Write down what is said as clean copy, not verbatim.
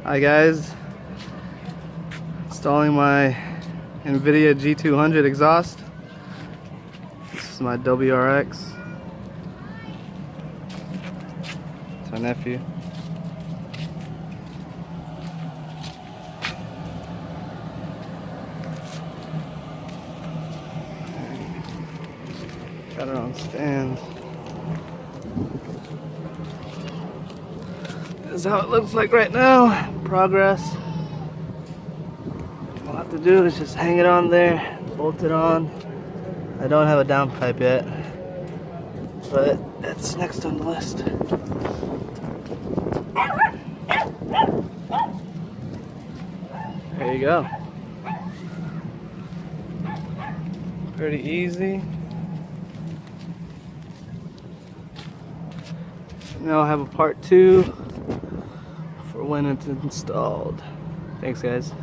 Hi guys, installing my Invidia G200 exhaust. This is my Wrx. It's my nephew. Got it on stand. This is how it looks like right now. Progress. All I have to do is just hang it on there, bolt it on. I don't have a downpipe yet, but that's next on the list. There you go. Pretty easy. Now I'll have a part 2 for when it's installed. Thanks guys.